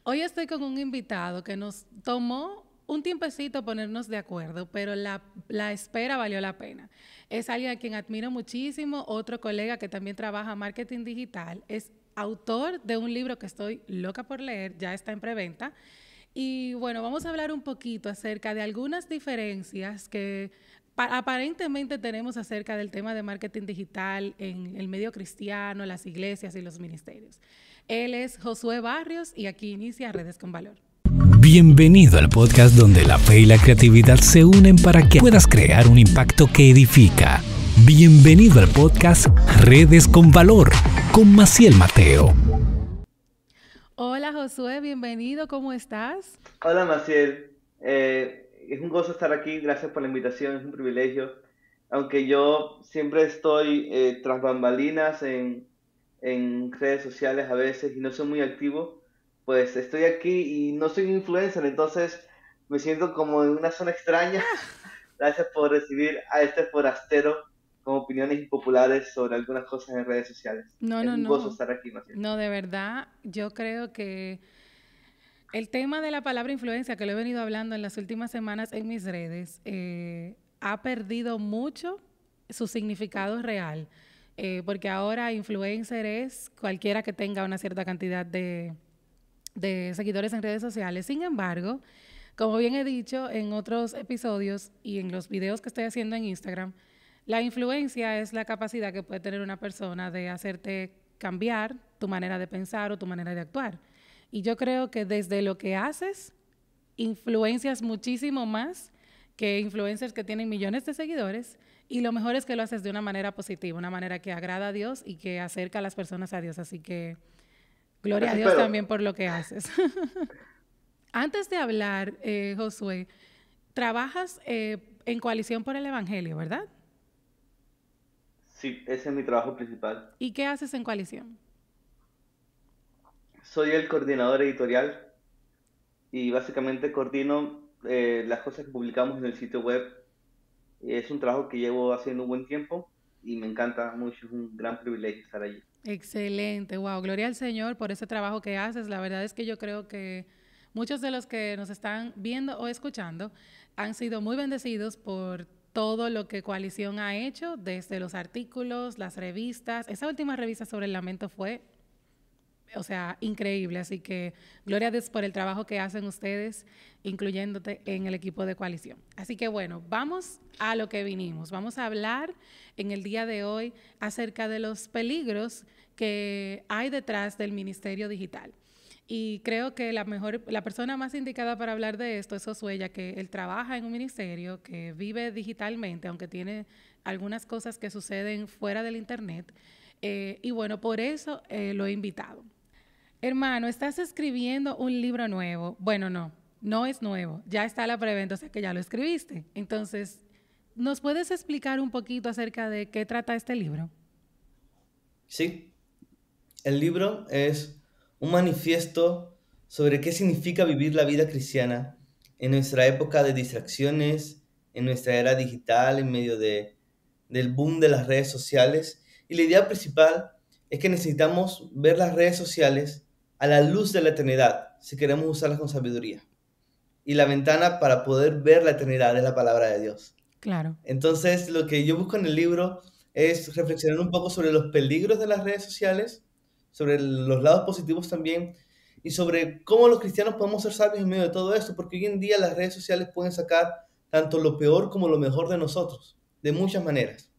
Hoy estoy con un invitado que nos tomó un tiempecito ponernos de acuerdo, pero la espera valió la pena. Es alguien a quien admiro muchísimo, otro colega que también trabaja marketing digital, es autor de un libro que estoy loca por leer, ya está en preventa. Y bueno, vamos a hablar un poquito acerca de algunas diferencias que aparentemente tenemos acerca del tema de marketing digital en el medio cristiano, las iglesias y los ministerios. Él es Josué Barrios y aquí inicia Redes con Valor. Bienvenido al podcast donde la fe y la creatividad se unen para que puedas crear un impacto que edifica. Bienvenido al podcast Redes con Valor con Maciel Mateo. Hola Josué, bienvenido, ¿cómo estás? Hola Maciel, es un gozo estar aquí, gracias por la invitación, es un privilegio. Aunque yo siempre estoy tras bambalinas en redes sociales a veces y no soy muy activo, pues estoy aquí y no soy un influencer, entonces me siento como en una zona extraña. Gracias por recibir a este forastero con opiniones impopulares sobre algunas cosas en redes sociales. No, Es no, un gozo no. estar aquí, Maciel. No, de verdad, yo creo que el tema de la palabra influencia, que lo he venido hablando en las últimas semanas en mis redes, ha perdido mucho su significado real, porque ahora influencer es cualquiera que tenga una cierta cantidad de seguidores en redes sociales. Sin embargo, como bien he dicho en otros episodios y en los videos que estoy haciendo en Instagram, la influencia es la capacidad que puede tener una persona de hacerte cambiar tu manera de pensar o tu manera de actuar. Y yo creo que desde lo que haces, influencias muchísimo más que influencers que tienen millones de seguidores. Y lo mejor es que lo haces de una manera positiva, una manera que agrada a Dios y que acerca a las personas a Dios. Así que gloria a Así Dios espero. también por lo que haces. Antes de hablar, Josué, trabajas en Coalición por el Evangelio, ¿verdad? Sí, ese es mi trabajo principal. ¿Y qué haces en Coalición? Soy el coordinador editorial y básicamente coordino las cosas que publicamos en el sitio web. Es un trabajo que llevo haciendo un buen tiempo y me encanta mucho, es un gran privilegio estar allí. Excelente, wow, gloria al Señor por ese trabajo que haces. La verdad es que yo creo que muchos de los que nos están viendo o escuchando han sido muy bendecidos por todo lo que Coalición ha hecho, desde los artículos, las revistas. Esa última revista sobre el lamento fue, o sea, increíble. Así que gloria a Dios por el trabajo que hacen ustedes, incluyéndote en el equipo de Coalición. Así que bueno, vamos a lo que vinimos. Vamos a hablar en el día de hoy acerca de los peligros que hay detrás del ministerio digital. Y creo que la persona más indicada para hablar de esto es Josué, ya que él trabaja en un ministerio que vive digitalmente, aunque tiene algunas cosas que suceden fuera del internet. Y bueno, por eso lo he invitado. Hermano, estás escribiendo un libro nuevo. Bueno, no, no es nuevo. Ya está a la preventa, o sea que ya lo escribiste. Entonces, ¿nos puedes explicar un poquito acerca de qué trata este libro? Sí, el libro es un manifiesto sobre qué significa vivir la vida cristiana en nuestra época de distracciones, en nuestra era digital, en medio del boom de las redes sociales. Y la idea principal es que necesitamos ver las redes sociales a la luz de la eternidad, si queremos usarlas con sabiduría. Y la ventana para poder ver la eternidad es la palabra de Dios. Claro. Entonces, lo que yo busco en el libro es reflexionar un poco sobre los peligros de las redes sociales, sobre los lados positivos también, y sobre cómo los cristianos podemos ser sabios en medio de todo esto, porque hoy en día las redes sociales pueden sacar tanto lo peor como lo mejor de nosotros, de muchas maneras.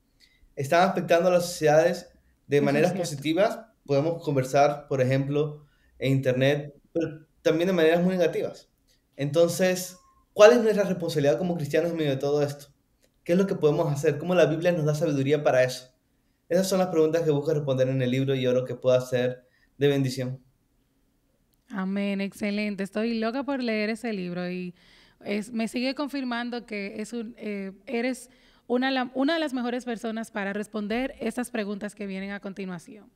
Están afectando a las sociedades de Eso es maneras cierto. positivas, podemos conversar, por ejemplo, en Internet, pero también de maneras muy negativas. Entonces, ¿cuál es nuestra responsabilidad como cristianos en medio de todo esto? ¿Qué es lo que podemos hacer? ¿Cómo la Biblia nos da sabiduría para eso? Esas son las preguntas que busco responder en el libro y oro que pueda ser de bendición. Amén, excelente. Estoy loca por leer ese libro y me sigue confirmando que eres una de las mejores personas para responder estas preguntas que vienen a continuación.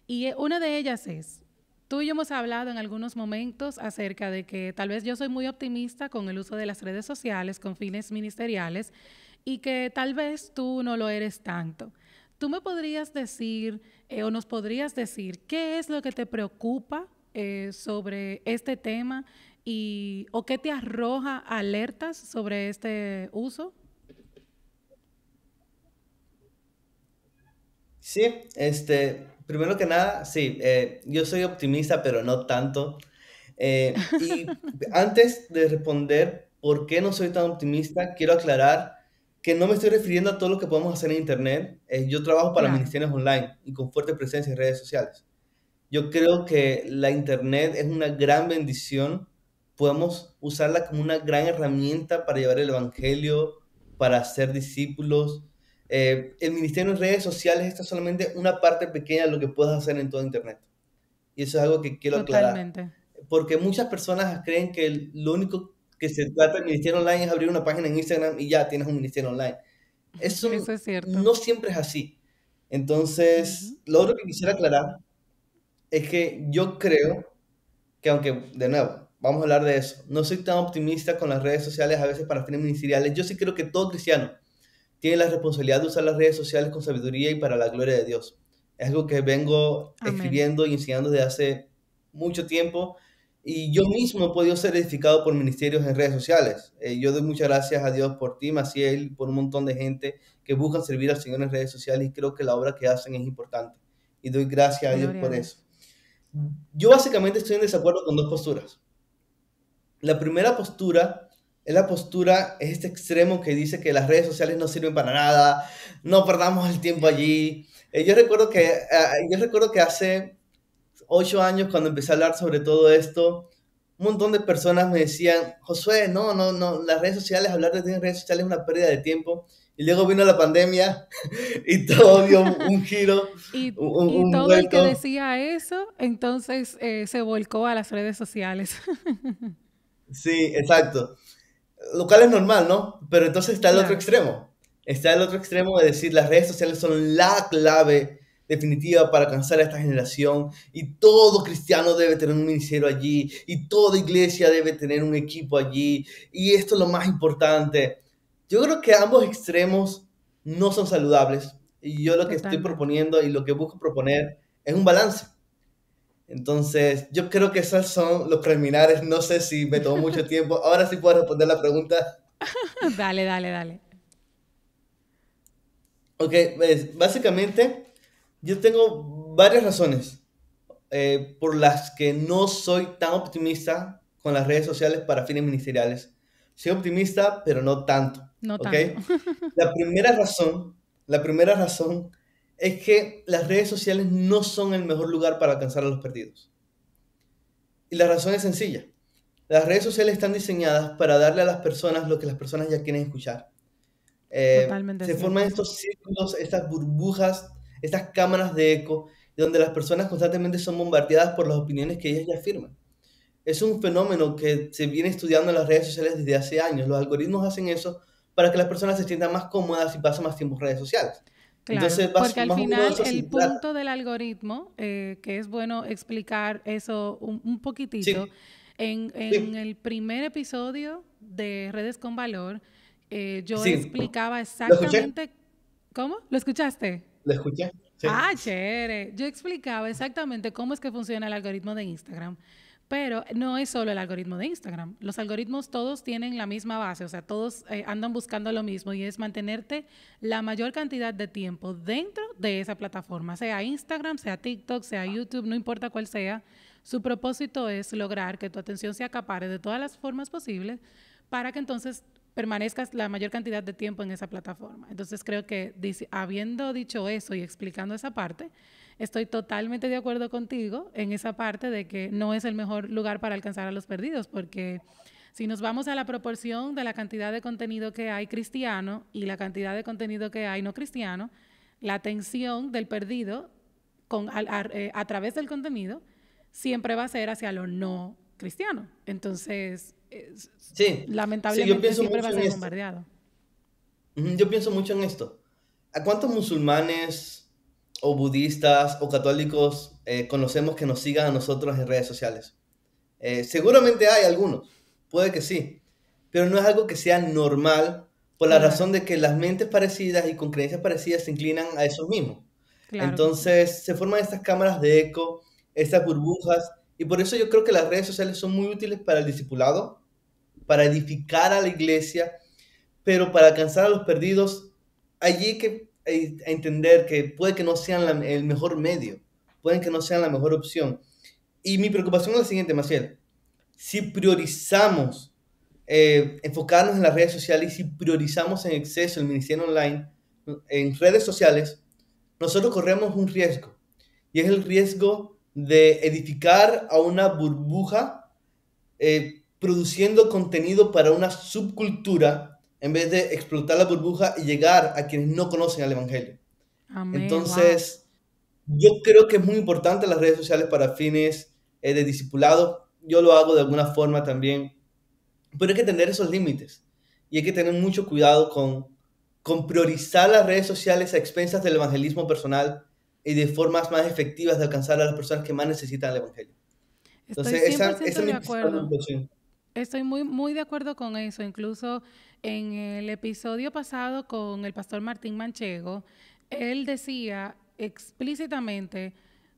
Y una de ellas es, tú y yo hemos hablado en algunos momentos acerca de que tal vez yo soy muy optimista con el uso de las redes sociales con fines ministeriales y que tal vez tú no lo eres tanto. ¿Tú me podrías decir o nos podrías decir qué es lo que te preocupa sobre este tema o qué te arroja alertas sobre este uso? Sí, primero que nada, sí, yo soy optimista, pero no tanto. Y antes de responder por qué no soy tan optimista, quiero aclarar que no me estoy refiriendo a todo lo que podemos hacer en Internet. Yo trabajo para Claro, ministerios online y con fuerte presencia en redes sociales. Yo creo que la Internet es una gran bendición. Podemos usarla como una gran herramienta para llevar el Evangelio, para hacer discípulos. El ministerio en redes sociales es solamente una parte pequeña de lo que puedes hacer en todo Internet. Y eso es algo que quiero aclarar. totalmente. Porque muchas personas creen que lo único que se trata del ministerio online es abrir una página en Instagram y ya tienes un ministerio online. Eso Eso es cierto. no siempre es así. Entonces, Ujú. lo otro que quisiera aclarar es que yo creo que aunque, de nuevo, vamos a hablar de eso, no soy tan optimista con las redes sociales a veces para fines ministeriales. Yo sí creo que todo cristiano tiene la responsabilidad de usar las redes sociales con sabiduría y para la gloria de Dios. Es algo que vengo Amén. escribiendo y enseñando desde hace mucho tiempo y yo mismo he podido ser edificado por ministerios en redes sociales. Yo doy muchas gracias a Dios por ti, Maciel, por un montón de gente que buscan servir al Señor en redes sociales y creo que la obra que hacen es importante. Y doy gracias a Dios Gloria a por eso. Dios. Yo básicamente estoy en desacuerdo con dos posturas. La primera postura es este extremo que dice que las redes sociales no sirven para nada, no perdamos el tiempo allí. Yo recuerdo que hace 8 años, cuando empecé a hablar sobre todo esto, un montón de personas me decían, Josué, no, las redes sociales, hablar de ti en redes sociales es una pérdida de tiempo. Y luego vino la pandemia y todo dio un giro, Y un todo el que vuelto. decía eso, entonces se volcó a las redes sociales. Sí, exacto. Lo cual es normal, ¿no? Pero entonces está el otro Claro, extremo. Está el otro extremo de decir las redes sociales son la clave definitiva para alcanzar a esta generación y todo cristiano debe tener un ministerio allí y toda iglesia debe tener un equipo allí y esto es lo más importante. Yo creo que ambos extremos no son saludables y yo lo que estoy totalmente. proponiendo y lo que busco proponer es un balance. Entonces, yo creo que esos son los preliminares. No sé si me tomó mucho tiempo. Ahora sí puedo responder la pregunta. Dale, dale, dale. Ok, pues, básicamente yo tengo varias razones por las que no soy tan optimista con las redes sociales para fines ministeriales. Soy optimista, pero no tanto. No ¿Ok? tanto. La primera razón, la primera razón es que las redes sociales no son el mejor lugar para alcanzar a los perdidos. Y la razón es sencilla. Las redes sociales están diseñadas para darle a las personas lo que las personas ya quieren escuchar. Totalmente Se forman cierto. estos círculos, estas burbujas, estas cámaras de eco, donde las personas constantemente son bombardeadas por las opiniones que ellas ya afirman. Es un fenómeno que se viene estudiando en las redes sociales desde hace años. Los algoritmos hacen eso para que las personas se sientan más cómodas y pasen más tiempo en redes sociales. Claro, Entonces, porque al más o menos de final eso el se trata. punto del algoritmo, que es bueno explicar eso un poquitito, Sí, en sí, el primer episodio de Redes con Valor, yo sí. explicaba ¿Lo escuché? exactamente, ¿cómo? ¿Lo escuchaste? ¿Lo escuché? Sí. Ah, chévere. Yo explicaba exactamente cómo es que funciona el algoritmo de Instagram, pero no es solo el algoritmo de Instagram. Los algoritmos todos tienen la misma base, o sea, todos andan buscando lo mismo y es mantenerte la mayor cantidad de tiempo dentro de esa plataforma, sea Instagram, sea TikTok, sea YouTube, no importa cuál sea. Su propósito es lograr que tu atención se acapare de todas las formas posibles para que entonces permanezcas la mayor cantidad de tiempo en esa plataforma. Entonces creo que habiendo dicho eso y explicando esa parte, estoy totalmente de acuerdo contigo en esa parte de que no es el mejor lugar para alcanzar a los perdidos, porque si nos vamos a la proporción de la cantidad de contenido que hay cristiano y la cantidad de contenido que hay no cristiano, la atención del perdido a través del contenido siempre va a ser hacia lo no cristiano. Entonces, Sí, sí, yo lamentablemente pienso siempre va a mucho en ser esto. bombardeado. Yo pienso mucho en esto. ¿A cuántos musulmanes o budistas o católicos conocemos que nos sigan a nosotros en redes sociales? Seguramente hay algunos, puede que sí, pero no es algo que sea normal por la razón Claro, de que las mentes parecidas y con creencias parecidas se inclinan a esos mismos. claro que sí. Entonces se forman estas cámaras de eco, estas burbujas, Y por eso yo creo que las redes sociales son muy útiles para el discipulado, para edificar a la iglesia, pero para alcanzar a los perdidos, allí hay que entender que puede que no sean el mejor medio, pueden que no sean la mejor opción. Y mi preocupación es la siguiente, Maciel. Si priorizamos enfocarnos en las redes sociales y si priorizamos en exceso el ministerio online en redes sociales, nosotros corremos un riesgo. Y es el riesgo de edificar a una burbuja produciendo contenido para una subcultura en vez de explotar la burbuja y llegar a quienes no conocen al Evangelio. Amén, wow. Entonces, yo creo que es muy importante las redes sociales para fines de discipulado. Yo lo hago de alguna forma también, pero hay que tener esos límites y hay que tener mucho cuidado con priorizar las redes sociales a expensas del evangelismo personal y de formas más efectivas de alcanzar a las personas que más necesitan el Evangelio. Estoy Entonces, esa 100% es de mi principal acuerdo. conclusión. Estoy muy, muy de acuerdo con eso. Incluso en el episodio pasado con el pastor Martín Manchego, él decía explícitamente,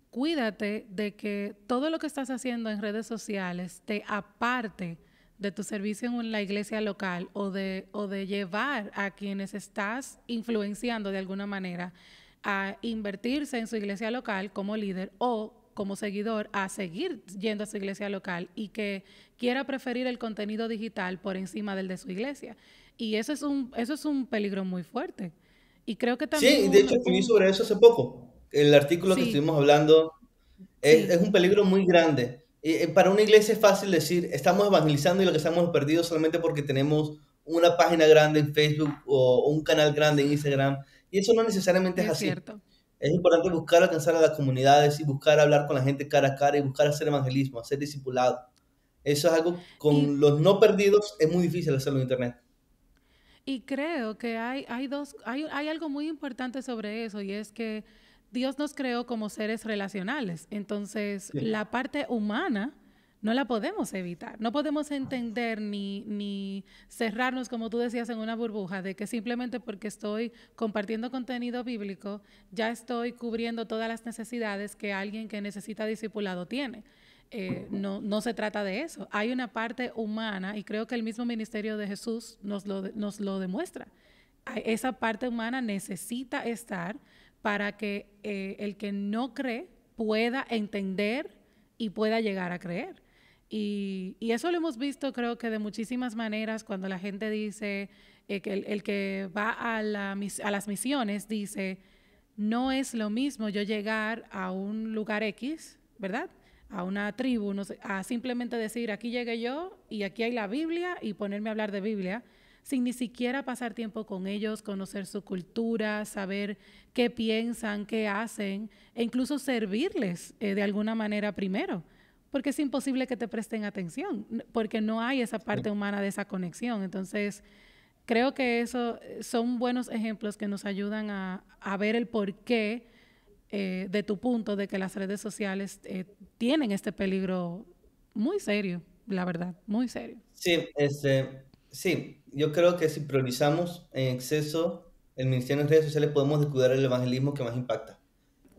cuídate de que todo lo que estás haciendo en redes sociales te aparte de tu servicio en la iglesia local o de llevar a quienes estás influenciando de alguna manera a invertirse en su iglesia local como líder o como seguidor a seguir yendo a su iglesia local y que quiera preferir el contenido digital por encima del de su iglesia. Y eso es un peligro muy fuerte. Y creo que Sí, también y de hecho escribí sobre eso hace poco. El artículo que sí, estuvimos hablando sí, es un peligro muy grande. Para una iglesia es fácil decir, estamos evangelizando y lo que estamos perdidos solamente porque tenemos una página grande en Facebook o un canal grande en Instagram. Y eso no necesariamente es es así. cierto. Es importante buscar alcanzar a las comunidades y buscar hablar con la gente cara a cara y buscar hacer evangelismo, hacer discipulado. Eso es algo Y, con los no perdidos, es muy difícil hacerlo en Internet. y creo que hay algo muy importante sobre eso y es que Dios nos creó como seres relacionales. Entonces, Sí. la parte humana no la podemos evitar. No podemos entender ni cerrarnos, como tú decías, en una burbuja de que simplemente porque estoy compartiendo contenido bíblico, ya estoy cubriendo todas las necesidades que alguien que necesita discipulado tiene. No se trata de eso. Hay una parte humana y creo que el mismo ministerio de Jesús nos lo demuestra. Esa parte humana necesita estar para que el que no cree pueda entender y pueda llegar a creer. Y eso lo hemos visto creo que de muchísimas maneras cuando la gente dice que el que va a las misiones dice, no es lo mismo yo llegar a un lugar X, ¿verdad? A una tribu, no sé, a simplemente decir, aquí llegué yo y aquí hay la Biblia y ponerme a hablar de Biblia, sin ni siquiera pasar tiempo con ellos, conocer su cultura, saber qué piensan, qué hacen, e incluso servirles de alguna manera primero, porque es imposible que te presten atención, porque no hay esa parte humana de esa conexión. Entonces, creo que eso son buenos ejemplos que nos ayudan a ver el porqué de tu punto de que las redes sociales tienen este peligro muy serio, la verdad, muy serio. Sí, sí, yo creo que si priorizamos en exceso el ministerio en redes sociales podemos descuidar el evangelismo que más impacta.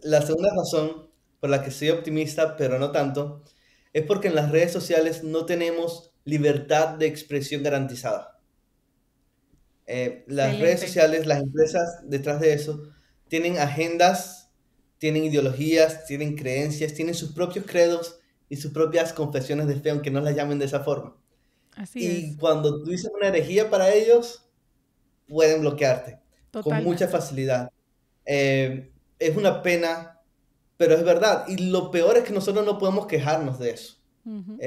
La segunda razón por la que soy optimista, pero no tanto, es porque en las redes sociales no tenemos libertad de expresión garantizada. Las redes Excelente. sociales, las empresas detrás de eso, tienen agendas, tienen ideologías, tienen creencias, tienen sus propios credos y sus propias confesiones de fe, aunque no las llamen de esa forma. Así Y es, cuando tú dices una herejía para ellos, pueden bloquearte con mucha totalmente. facilidad. Es una pena, pero es verdad. Y lo peor es que nosotros no podemos quejarnos de eso, Ujú.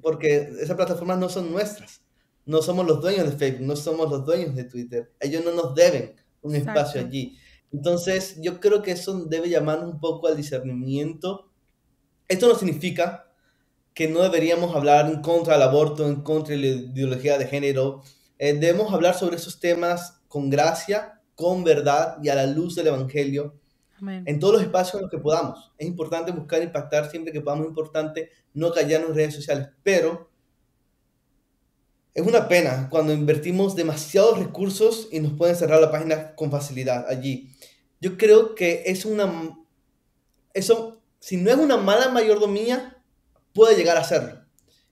porque esas plataformas no son nuestras. No somos los dueños de Facebook, no somos los dueños de Twitter. Ellos no nos deben un espacio Exacto. allí. Entonces, yo creo que eso debe llamarnos un poco al discernimiento. Esto no significa que no deberíamos hablar en contra del aborto, en contra de la ideología de género. Debemos hablar sobre esos temas con gracia, con verdad y a la luz del Evangelio Amén. en todos los espacios en los que podamos. Es importante buscar impactar siempre que podamos, es importante no callarnos en redes sociales, pero es una pena cuando invertimos demasiados recursos y nos pueden cerrar la página con facilidad allí. Yo creo que eso, si no es una mala mayordomía, puede llegar a hacerlo.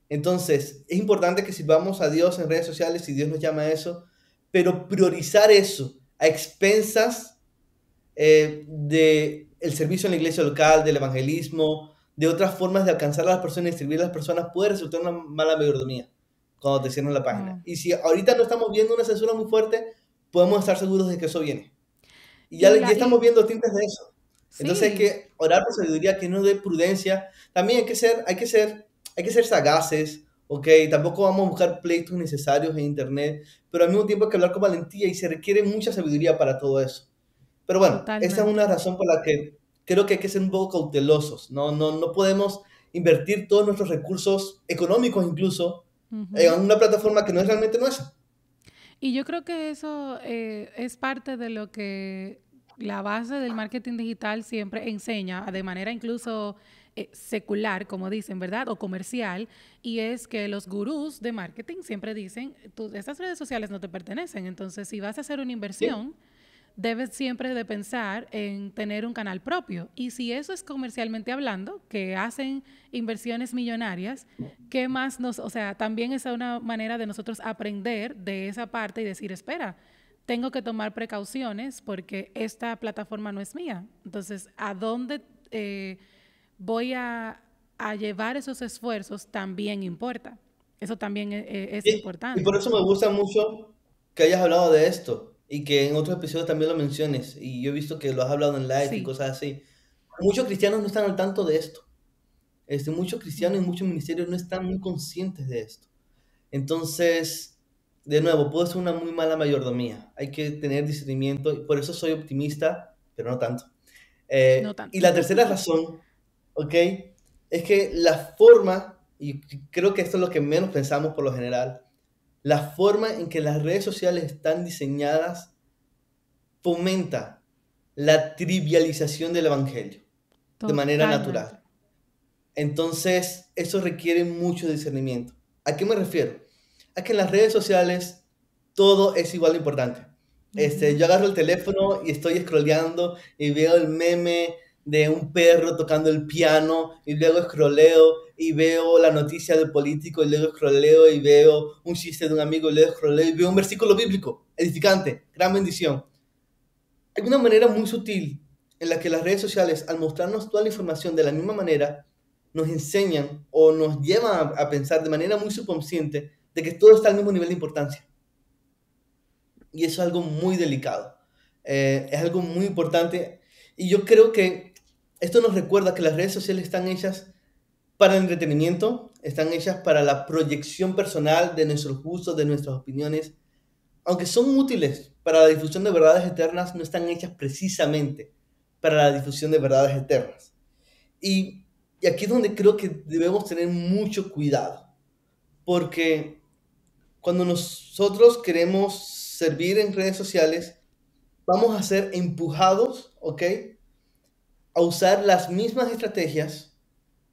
Entonces, es importante que sirvamos a Dios en redes sociales si Dios nos llama a eso, pero priorizar eso a expensas del servicio en la iglesia local, del evangelismo, de otras formas de alcanzar a las personas y servir a las personas puede resultar una mala mayordomía cuando te cierran la página. Y si ahorita no estamos viendo una censura muy fuerte, podemos estar seguros de que eso viene. Y ya estamos viendo tintes de eso. Sí. Entonces hay que orar por sabiduría, que no dé prudencia. También hay que ser sagaces, ¿ok? Tampoco vamos a buscar pleitos innecesarios en internet, pero al mismo tiempo hay que hablar con valentía y se requiere mucha sabiduría para todo eso. Pero bueno, Totalmente. esa es una razón por la que creo que hay que ser un poco cautelosos. No podemos invertir todos nuestros recursos económicos incluso en una plataforma que no es realmente nuestra. Y yo creo que eso es parte de lo que la base del marketing digital siempre enseña, de manera incluso secular, como dicen, ¿verdad? O comercial, y es que los gurús de marketing siempre dicen, estas redes sociales no te pertenecen, entonces si vas a hacer una inversión, debes siempre de pensar en tener un canal propio. Y si eso es comercialmente hablando, que hacen inversiones millonarias, ¿qué más o sea, también es una manera de nosotros aprender de esa parte y decir, espera, tengo que tomar precauciones porque esta plataforma no es mía. Entonces, ¿a dónde voy a llevar esos esfuerzos? También importa. Eso también es importante. Y por eso me gusta mucho que hayas hablado de esto y que en otros episodios también lo menciones. Y yo he visto que lo has hablado en live y cosas así. Muchos cristianos no están al tanto de esto. Muchos cristianos y muchos ministerios no están muy conscientes de esto. Entonces, de nuevo, puede ser una muy mala mayordomía. Hay que tener discernimiento y por eso soy optimista, pero no tanto. No tanto. Y la tercera razón, ¿ok? Es que la forma, y creo que esto es lo que menos pensamos por lo general, la forma en que las redes sociales están diseñadas fomenta la trivialización del evangelio de manera natural. Entonces, eso requiere mucho discernimiento. ¿A qué me refiero? A que en las redes sociales todo es igual de importante. Yo agarro el teléfono y estoy scrolleando y veo el meme de un perro tocando el piano y luego scrolleo y veo la noticia del político y luego scrolleo y veo un chiste de un amigo y luego scrolleo y veo un versículo bíblico edificante, gran bendición. Hay una manera muy sutil en la que las redes sociales, al mostrarnos toda la información de la misma manera, nos enseñan o nos llevan a pensar de manera muy subconsciente de que todo está al mismo nivel de importancia. Y eso es algo muy delicado. Es algo muy importante. Y yo creo que esto nos recuerda que las redes sociales están hechas para el entretenimiento, están hechas para la proyección personal de nuestros gustos, de nuestras opiniones. Aunque son útiles para la difusión de verdades eternas, no están hechas precisamente para la difusión de verdades eternas. Y aquí es donde creo que debemos tener mucho cuidado. Porque cuando nosotros queremos servir en redes sociales, vamos a ser empujados, ¿ok?, a usar las mismas estrategias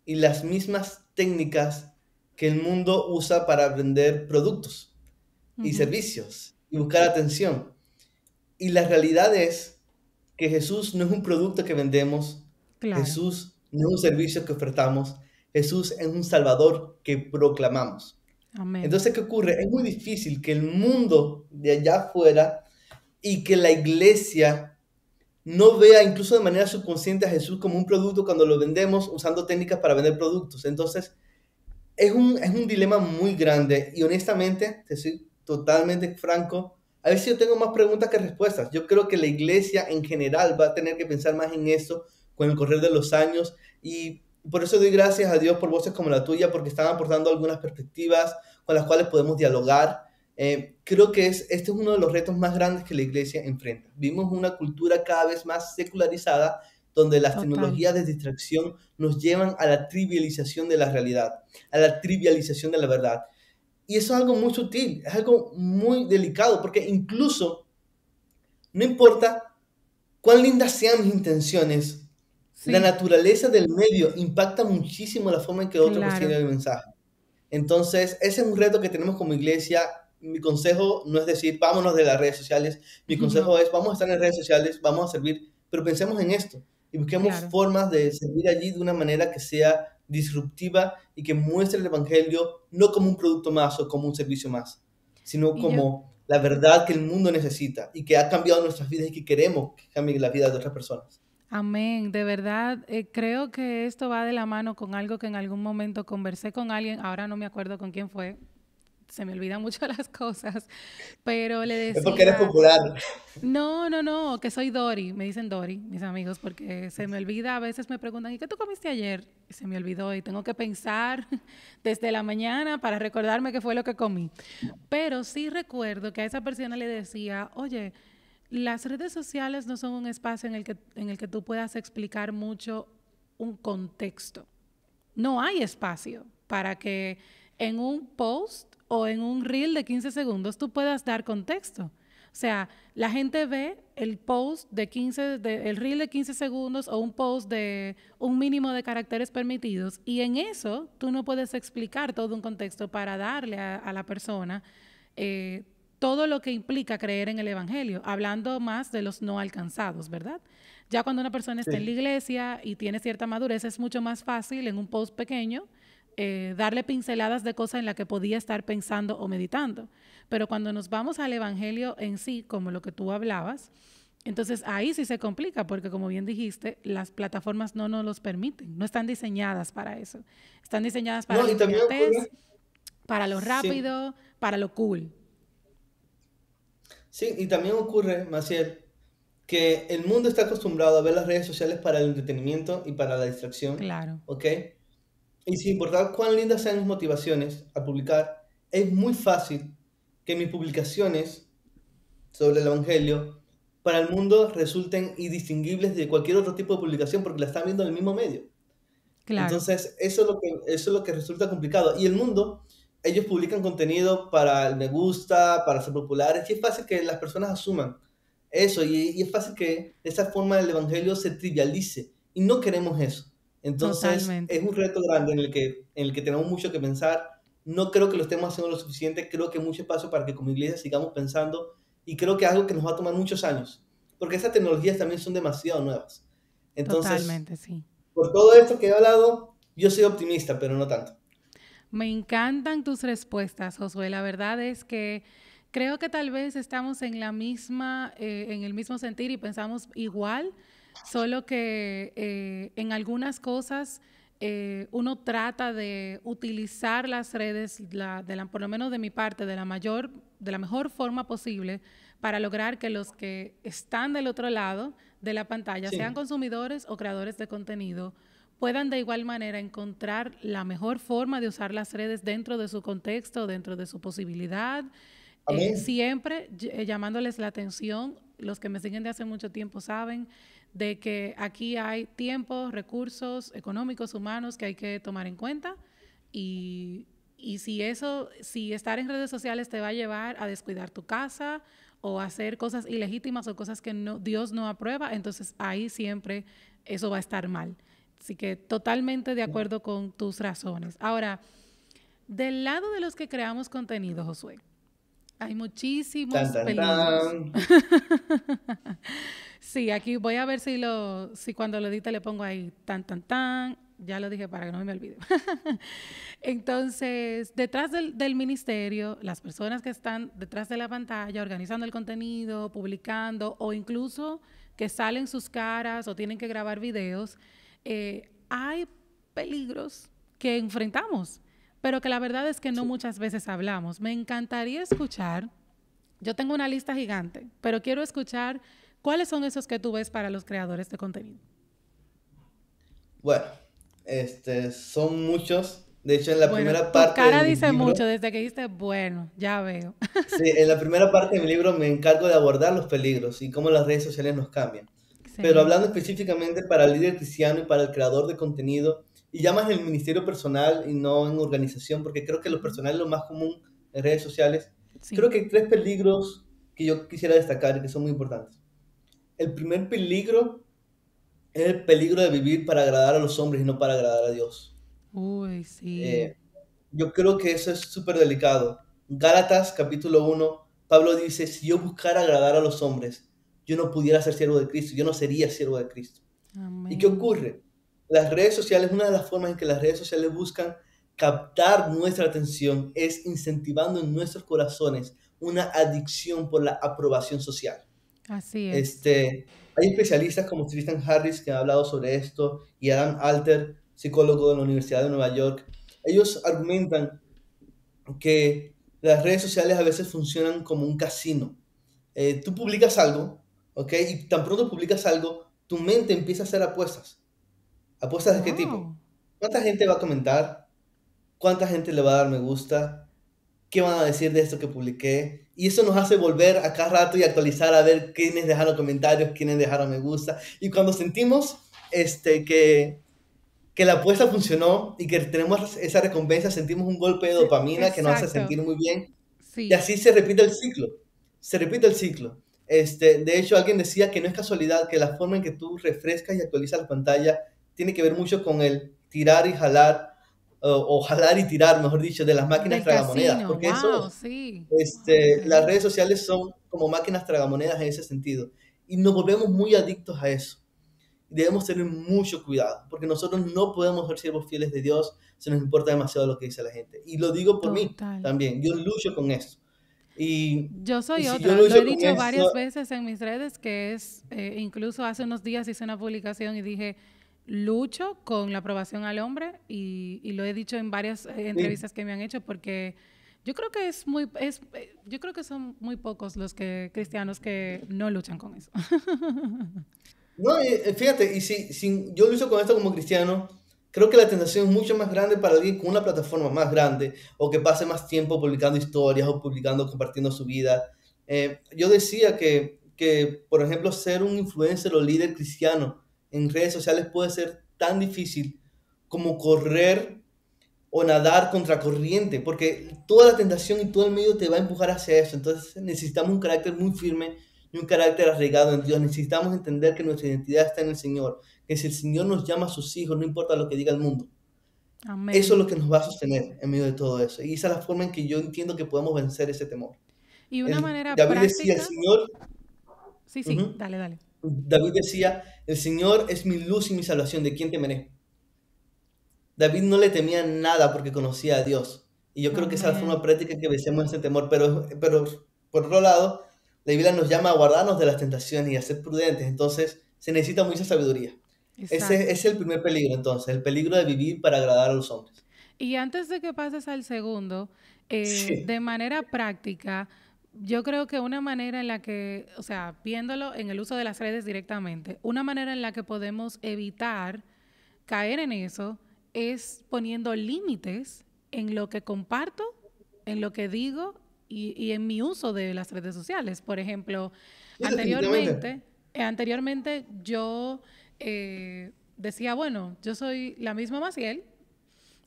y las mismas técnicas que el mundo usa para vender productos y servicios y buscar atención. Y la realidad es que Jesús no es un producto que vendemos, Jesús no es un servicio que ofertamos, Jesús es un Salvador que proclamamos. Amén. Entonces, ¿qué ocurre? Es muy difícil que el mundo de allá afuera y que la iglesia no vea incluso de manera subconsciente a Jesús como un producto cuando lo vendemos usando técnicas para vender productos. Entonces, es un dilema muy grande y honestamente, te soy totalmente franco, a veces yo tengo más preguntas que respuestas. Yo creo que la iglesia en general va a tener que pensar más en esto con el correr de los años y por eso doy gracias a Dios por voces como la tuya, porque están aportando algunas perspectivas con las cuales podemos dialogar. Creo que este es uno de los retos más grandes que la iglesia enfrenta. Vivimos una cultura cada vez más secularizada, donde las tecnologías de distracción nos llevan a la trivialización de la realidad, a la trivialización de la verdad. Y eso es algo muy sutil, es algo muy delicado, porque incluso no importa cuán lindas sean mis intenciones, la naturaleza del medio impacta muchísimo la forma en que otros reciben el mensaje. Entonces, ese es un reto que tenemos como iglesia. Mi consejo no es decir, vámonos de las redes sociales. Mi consejo es, vamos a estar en redes sociales, vamos a servir, pero pensemos en esto y busquemos formas de servir allí de una manera que sea disruptiva y que muestre el Evangelio no como un producto más o como un servicio más, sino Y yo, como la verdad que el mundo necesita y que ha cambiado nuestras vidas y que queremos que cambie la vida de otras personas. amén, de verdad, creo que esto va de la mano con algo que en algún momento conversé con alguien, ahora no me acuerdo con quién fue, se me olvidan mucho las cosas, pero le Es porque eres decía, popular. no, que soy Dori, me dicen Dori, mis amigos, porque se me olvida, a veces me preguntan, ¿y qué tú comiste ayer? Y se me olvidó y tengo que pensar desde la mañana para recordarme qué fue lo que comí. Pero sí recuerdo que a esa persona le decía, oye, las redes sociales no son un espacio en el que tú puedas explicar mucho un contexto. No hay espacio para que en un post o en un reel de 15 segundos tú puedas dar contexto. O sea, la gente ve el post de 15, el reel de 15 segundos o un post de un mínimo de caracteres permitidos y en eso tú no puedes explicar todo un contexto para darle a la persona eh, todo lo que implica creer en el Evangelio, hablando más de los no alcanzados, ¿verdad? Ya cuando una persona está en la Sí. iglesia y tiene cierta madurez, es mucho más fácil en un post pequeño darle pinceladas de cosas en las que podía estar pensando o meditando. Pero cuando nos vamos al Evangelio en sí, como lo que tú hablabas, entonces ahí sí se complica, porque como bien dijiste, las plataformas no nos los permiten, no están diseñadas para eso. Están diseñadas para No, la y también inmediatez, ocurre, para lo sí, rápido, para lo cool. sí, y también ocurre, Maciel, que el mundo está acostumbrado a ver las redes sociales para el entretenimiento y para la distracción, Claro, ¿ok? Y sin importar cuán lindas sean mis motivaciones al publicar, es muy fácil que mis publicaciones sobre el Evangelio para el mundo resulten indistinguibles de cualquier otro tipo de publicación porque la están viendo en el mismo medio. claro, Entonces, eso es lo que resulta complicado. Y el mundo, ellos publican contenido para el me gusta, para ser populares, y es fácil que las personas asuman eso, y es fácil que de esa forma el evangelio se trivialice, y no queremos eso. Entonces, totalmente. es un reto grande en el que tenemos mucho que pensar. No creo que lo estemos haciendo lo suficiente, creo que hay mucho espacio para que como iglesia sigamos pensando, y creo que es algo que nos va a tomar muchos años, porque esas tecnologías también son demasiado nuevas. Entonces, Totalmente, sí. por todo esto que he hablado, yo soy optimista, pero no tanto. Me encantan tus respuestas, Josué. La verdad es que creo que tal vez estamos en la misma, en el mismo sentir y pensamos igual, solo que en algunas cosas uno trata de utilizar las redes, por lo menos de mi parte, de la mejor forma posible para lograr que los que están del otro lado de la pantalla, sean Sí, consumidores o creadores de contenido, puedan de igual manera encontrar la mejor forma de usar las redes dentro de su contexto, dentro de su posibilidad, amén. siempre llamándoles la atención. Los que me siguen de hace mucho tiempo saben de que aquí hay tiempos, recursos económicos, humanos que hay que tomar en cuenta y si estar en redes sociales te va a llevar a descuidar tu casa o a hacer cosas ilegítimas o cosas que Dios no aprueba, entonces ahí siempre eso va a estar mal. Así que totalmente de acuerdo con tus razones. Ahora, del lado de los que creamos contenido, Josué, hay Tan, muchísimos tan, peligros. tan. Sí, aquí voy a ver si cuando lo edite le pongo ahí tan. Ya lo dije para que no me olvide. Entonces, detrás del ministerio, las personas que están detrás de la pantalla, organizando el contenido, publicando o incluso que salen sus caras o tienen que grabar videos, hay peligros que enfrentamos, pero que la verdad es que no Sí. muchas veces hablamos. Me encantaría escuchar, yo tengo una lista gigante, pero quiero escuchar cuáles son esos que tú ves para los creadores de contenido. Bueno, son muchos. De hecho, en la Bueno, primera tu parte de cara mi dice libro, mucho desde que dijiste, bueno, ya veo. sí, en la primera parte de mi libro me encargo de abordar los peligros y cómo las redes sociales nos cambian. Pero Excelente. hablando específicamente para el líder cristiano y para el creador de contenido, y ya más en el ministerio personal y no en organización, porque creo que lo Ujú. personal es lo más común en redes sociales, Sí. creo que hay tres peligros que yo quisiera destacar y que son muy importantes. El primer peligro es el peligro de vivir para agradar a los hombres y no para agradar a Dios. Uy, sí. Eh, yo creo que eso es súper delicado. Gálatas capítulo 1, Pablo dice, si yo buscara agradar a los hombres, yo no pudiera ser siervo de Cristo, yo no sería siervo de Cristo. ¿Y qué Amén. ocurre? las redes sociales, una de las formas en que las redes sociales buscan captar nuestra atención es incentivando en nuestros corazones una adicción por la aprobación social. Así es. Hay especialistas como Tristan Harris que han hablado sobre esto y Adam Alter, psicólogo de la Universidad de Nueva York. Ellos argumentan que las redes sociales a veces funcionan como un casino. Tú publicas algo, ¿ok? Y tan pronto publicas algo, tu mente empieza a hacer apuestas. ¿Apuestas de qué tipo? Oh, ¿Cuánta gente va a comentar? ¿Cuánta gente le va a dar me gusta? ¿Qué van a decir de esto que publiqué? Y eso nos hace volver a cada rato y actualizar a ver quiénes dejaron comentarios, quiénes dejaron me gusta. Y cuando sentimos que la apuesta funcionó y que tenemos esa recompensa, sentimos un golpe de sí, dopamina que nos hace exacto. sentir muy bien. Y Sí, así se repite el ciclo. Se repite el ciclo. De hecho, alguien decía que no es casualidad que la forma en que tú refrescas y actualizas la pantalla tiene que ver mucho con el tirar y jalar, o jalar y tirar, mejor dicho, de las máquinas del tragamonedas, casino. porque eso Wow, es. sí. Wow, Las redes increíble. sociales son como máquinas tragamonedas en ese sentido. Y nos volvemos muy adictos a eso. Debemos tener mucho cuidado, porque nosotros no podemos ser siervos fieles de Dios si nos importa demasiado lo que dice la gente. Y lo digo por mí Total. también. Yo lucho con esto. Yo Y soy si yo otra. Lo lucho he con dicho esto, varias veces en mis redes que es, incluso hace unos días hice una publicación y dije, lucho con la aprobación al hombre y lo he dicho en varias sí. entrevistas que me han hecho porque yo creo que son muy pocos los cristianos que no luchan con eso. No, fíjate, y si yo lucho con esto como cristiano, creo que la tentación es mucho más grande para alguien con una plataforma más grande o que pase más tiempo publicando historias o publicando, compartiendo su vida. Yo decía por ejemplo, ser un influencer o líder cristiano en redes sociales puede ser tan difícil como correr o nadar contracorriente, porque toda la tentación y todo el medio te va a empujar hacia eso. Entonces necesitamos un carácter muy firme y un carácter arraigado en Dios. Necesitamos entender que nuestra identidad está en el Señor, que si el Señor nos llama a sus hijos, no importa lo que diga el mundo. Eso es Amén. lo que nos va a sostener en medio de todo eso. Y esa es la forma en que yo entiendo que podemos vencer ese temor. Y una manera David decía, el práctica, Señor, sí, sí, ujú, dale, dale. David decía, el Señor es mi luz y mi salvación, ¿de quién temeré? David no le temía nada porque conocía a Dios. Y yo creo que esa es la forma Amén. práctica en que vencemos ese temor. Pero por otro lado, la Biblia nos llama a guardarnos de las tentaciones y a ser prudentes. Entonces, se necesita mucha sabiduría. Ese Exacto. es el primer peligro, entonces, el peligro de vivir para agradar a los hombres. Y antes de que pases al segundo, Sí. de manera práctica, yo creo que una manera en la que, o sea, viéndolo en el uso de las redes directamente, una manera en la que podemos evitar caer en eso es poniendo límites en lo que comparto, en lo que digo y en mi uso de las redes sociales. Por ejemplo, Sí, definitivamente. anteriormente yo decía, bueno, yo soy la misma Maciel,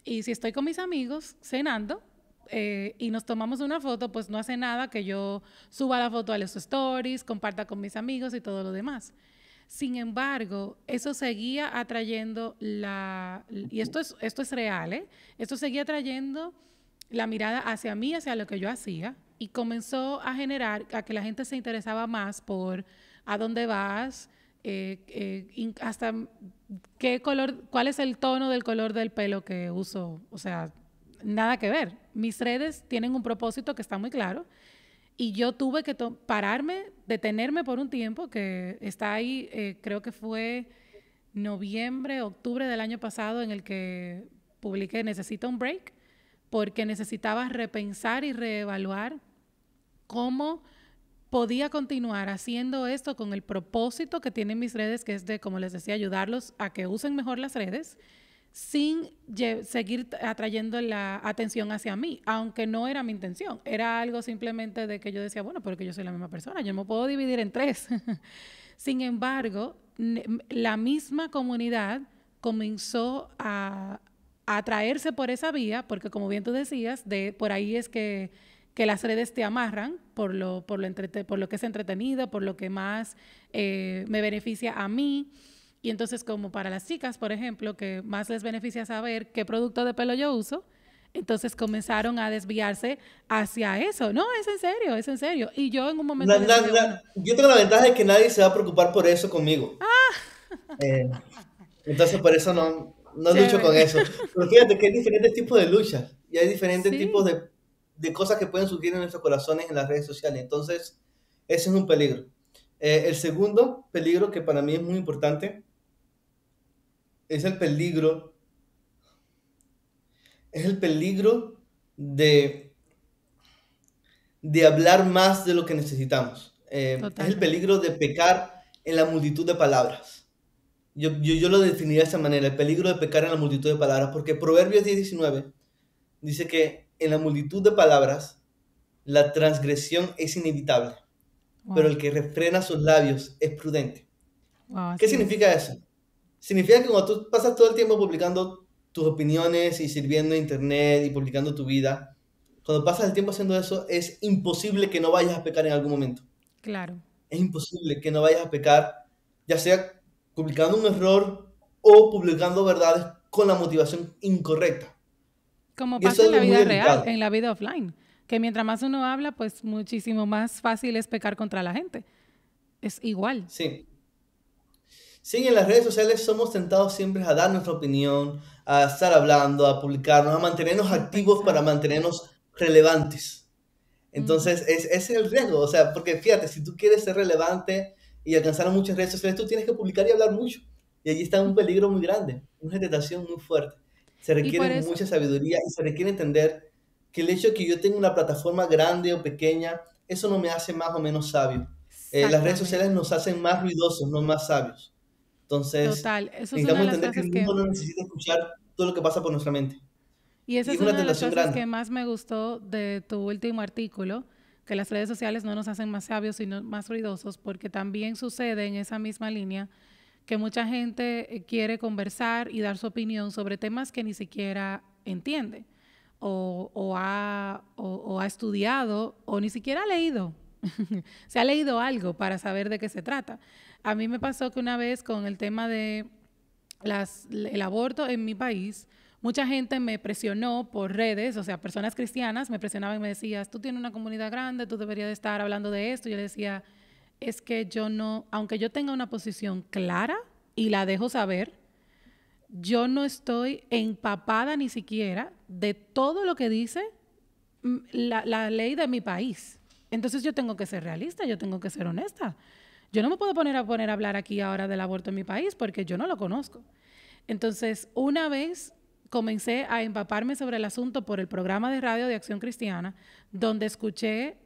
y si estoy con mis amigos cenando y nos tomamos una foto, pues no hace nada que yo suba la foto a los stories, comparta con mis amigos y todo lo demás. Sin embargo, eso seguía atrayendo y esto es real, ¿eh? Esto seguía atrayendo la mirada hacia mí, hacia lo que yo hacía, y comenzó a generar a que la gente se interesaba más por a dónde vas, hasta qué color, cuál es el tono del color del pelo que uso. O sea, nada que ver. Mis redes tienen un propósito que está muy claro y yo tuve que pararme, detenerme por un tiempo que está ahí, creo que fue noviembre, octubre del año pasado en el que publiqué Necesito un break porque necesitaba repensar y reevaluar cómo podía continuar haciendo esto con el propósito que tienen mis redes, que es de, como les decía, ayudarlos a que usen mejor las redes sin seguir atrayendo la atención hacia mí, aunque no era mi intención. Era algo simplemente de que yo decía, bueno, porque yo soy la misma persona, yo me puedo dividir en tres. Sin embargo, la misma comunidad comenzó a atraerse por esa vía, porque como bien tú decías, por ahí es que las redes te amarran por lo que es entretenido, por lo que más me beneficia a mí. Y entonces, como para las chicas, por ejemplo, que más les beneficia saber qué producto de pelo yo uso, entonces comenzaron a desviarse hacia eso. No, es en serio, es en serio. Y yo en un momento les dije, bueno, Yo tengo la ventaja de que nadie se va a preocupar por eso conmigo. Eh, Entonces, por eso no lucho con Chévere. eso. Pero fíjate que hay diferentes tipos de luchas y hay diferentes tipos Sí, de cosas que pueden surgir en nuestros corazones en las redes sociales. Entonces, ese es un peligro. El segundo peligro que para mí es muy importante es el peligro de, de hablar más de lo que necesitamos. Es el totalmente. peligro de pecar en la multitud de palabras. Yo lo definiría de esa manera, el peligro de pecar en la multitud de palabras, porque Proverbios 10:19 dice que en la multitud de palabras la transgresión es inevitable, pero Wow, el que refrena sus labios es prudente. wow, ¿Qué así es. significa eso? Significa que cuando tú pasas todo el tiempo publicando tus opiniones y sirviendo en internet y publicando tu vida, cuando pasas el tiempo haciendo eso, es imposible que no vayas a pecar en algún momento. Claro. Es imposible que no vayas a pecar, ya sea publicando un error o publicando verdades con la motivación incorrecta. Como Y eso pasa es en la algo muy vida real, delicado. en la vida offline, que mientras más uno habla, pues muchísimo más fácil es pecar contra la gente. Es igual. Sí. Sí, en las redes sociales somos tentados siempre a dar nuestra opinión, a estar hablando, a publicarnos, a mantenernos A activos para pensar. mantenernos relevantes. Ujú. Entonces, ese es el riesgo. O sea, porque fíjate, si tú quieres ser relevante y alcanzar a muchas redes sociales, tú tienes que publicar y hablar mucho. Y allí está un peligro muy grande, una tentación muy fuerte. Se Y requiere por eso, mucha sabiduría y se requiere entender que el hecho de que yo tenga una plataforma grande o pequeña, eso no me hace más o menos sabio. Las redes sociales exactamente, nos hacen más ruidosos, no más sabios. Entonces, total, eso es una necesitamos de las entender que el frases que, mundo no necesita escuchar todo lo que pasa por nuestra mente. y esa Y es es una una de las tentación frases grande. que más me gustó de tu último artículo, que las redes sociales no nos hacen más sabios, sino más ruidosos, porque también sucede en esa misma línea que mucha gente quiere conversar y dar su opinión sobre temas que ni siquiera entiende o ha estudiado o ni siquiera ha leído. Se ha leído algo para saber de qué se trata. A mí me pasó que una vez con el tema de el aborto en mi país, mucha gente me presionó por redes, o sea, personas cristianas me presionaban y me decías, tú tienes una comunidad grande, tú deberías de estar hablando de esto. Yo le decía, es que yo no, aunque yo tenga una posición clara y la dejo saber, yo no estoy empapada ni siquiera de todo lo que dice la ley de mi país. Entonces yo tengo que ser realista, yo tengo que ser honesta. Yo no me puedo poner a hablar aquí ahora del aborto en mi país porque yo no lo conozco. Entonces, una vez comencé a empaparme sobre el asunto por el programa de radio de Acción Cristiana, donde escuché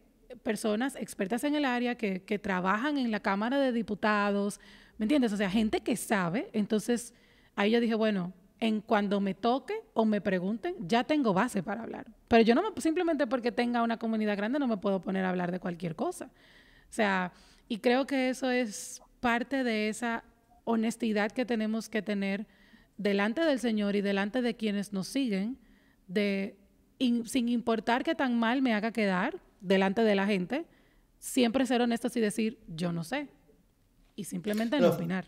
personas expertas en el área que trabajan en la Cámara de Diputados, ¿me entiendes? O sea, gente que sabe. Entonces, ahí yo dije, bueno, en cuando me toque o me pregunten, ya tengo base para hablar. Pero yo no me, simplemente porque tenga una comunidad grande no me puedo poner a hablar de cualquier cosa. O sea, y creo que eso es parte de esa honestidad que tenemos que tener delante del Señor y delante de quienes nos siguen, sin importar qué tan mal me haga quedar delante de la gente, siempre ser honestos y decir, yo no sé, y simplemente no No, opinar.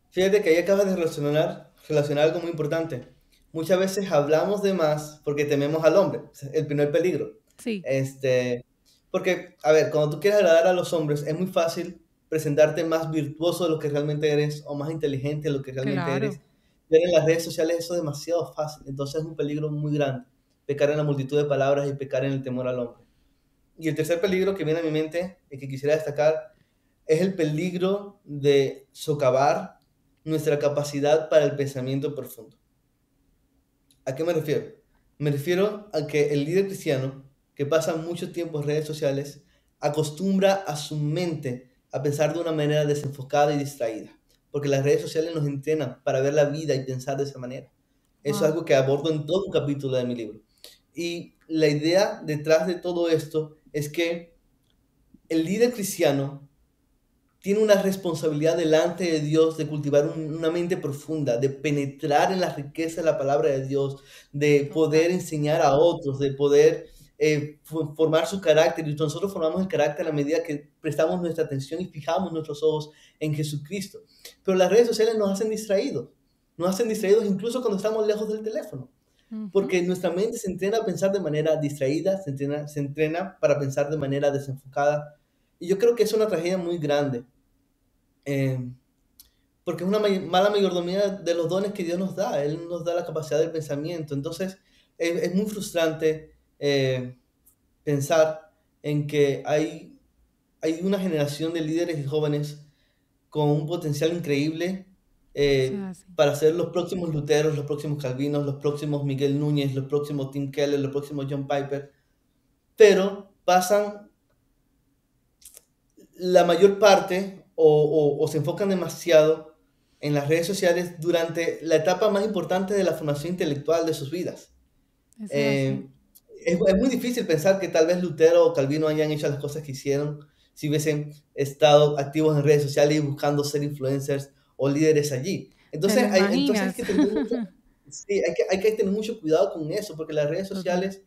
fíjate que ahí acabas de relacionar algo muy importante. Muchas veces hablamos de más porque tememos al hombre, el primer peligro. Sí, Este, porque, a ver, cuando tú quieres agradar a los hombres, es muy fácil presentarte más virtuoso de lo que realmente eres o más inteligente de lo que realmente claro. eres. Ver en las redes sociales eso es demasiado fácil, entonces es un peligro muy grande. Pecar en la multitud de palabras y pecar en el temor al hombre. Y el tercer peligro que viene a mi mente y que quisiera destacar es el peligro de socavar nuestra capacidad para el pensamiento profundo. ¿A qué me refiero? Me refiero a que el líder cristiano que pasa mucho tiempo en redes sociales acostumbra a su mente a pensar de una manera desenfocada y distraída, porque las redes sociales nos entrenan para ver la vida y pensar de esa manera. Eso es Wow. algo que abordo en todo un capítulo de mi libro. Y la idea detrás de todo esto es que el líder cristiano tiene una responsabilidad delante de Dios de cultivar una mente profunda, de penetrar en la riqueza de la palabra de Dios, de poder Total. enseñar a otros, de poder formar su carácter. Y nosotros formamos el carácter a la medida que prestamos nuestra atención y fijamos nuestros ojos en Jesucristo. Pero las redes sociales nos hacen distraídos incluso cuando estamos lejos del teléfono, Ujú. porque nuestra mente se entrena a pensar de manera distraída, se entrena para pensar de manera desenfocada. Y yo creo que es una tragedia muy grande. Eh, porque es una mala mayordomía de los dones que Dios nos da. Él nos da la capacidad del pensamiento. Entonces, es muy frustrante pensar en que hay una generación de líderes y jóvenes con un potencial increíble Eso es así. para ser los próximos Luteros, los próximos Calvinos, los próximos Miguel Núñez, los próximos Tim Keller, los próximos John Piper, pero pasan la mayor parte o se enfocan demasiado en las redes sociales durante la etapa más importante de la formación intelectual de sus vidas. Eso es así. Eh, es muy difícil pensar que tal vez Lutero o Calvino hayan hecho las cosas que hicieron si hubiesen estado activos en redes sociales y buscando ser influencers o líderes allí. ¿Te lo Entonces hay imaginas? que tener sí, hay que tener mucho cuidado con eso, porque las redes Total. sociales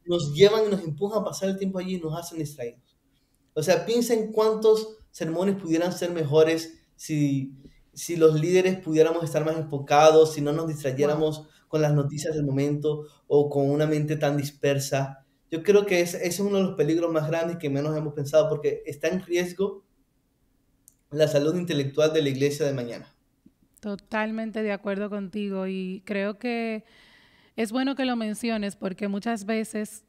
nos llevan y nos empujan a pasar el tiempo allí y nos hacen distraídos. O sea, piensa en cuántos sermones pudieran ser mejores si los líderes pudiéramos estar más enfocados, si no nos Wow. distrayéramos con las noticias del momento o con una mente tan dispersa. Yo creo que ese es uno de los peligros más grandes que menos hemos pensado, porque está en riesgo la salud intelectual de la iglesia de mañana. Totalmente de acuerdo contigo y creo que es bueno que lo menciones porque muchas veces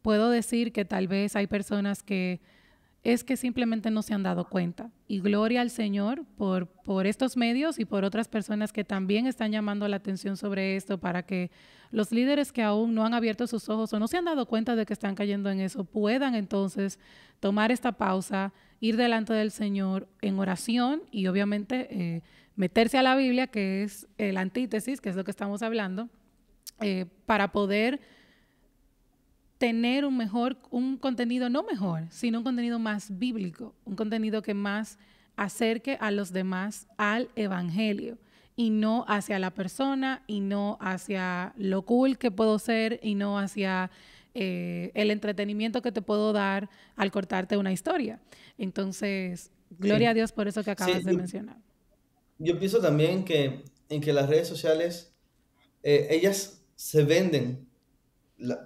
puedo decir que tal vez hay personas que es que simplemente no se han dado cuenta. Y gloria al Señor por estos medios y por otras personas que también están llamando la atención sobre esto para que los líderes que aún no han abierto sus ojos o no se han dado cuenta de que están cayendo en eso puedan entonces tomar esta pausa, ir delante del Señor en oración y obviamente meterse a la Biblia, que es el antítesis, que es lo que estamos hablando, para poder tener un contenido no mejor, sino un contenido más bíblico, un contenido que más acerque a los demás al evangelio y no hacia la persona y no hacia lo cool que puedo ser y no hacia el entretenimiento que te puedo dar al cortarte una historia. Entonces, gloria a Sí, Dios por eso que acabas sí, de mencionar. yo pienso también en que las redes sociales, ellas se venden,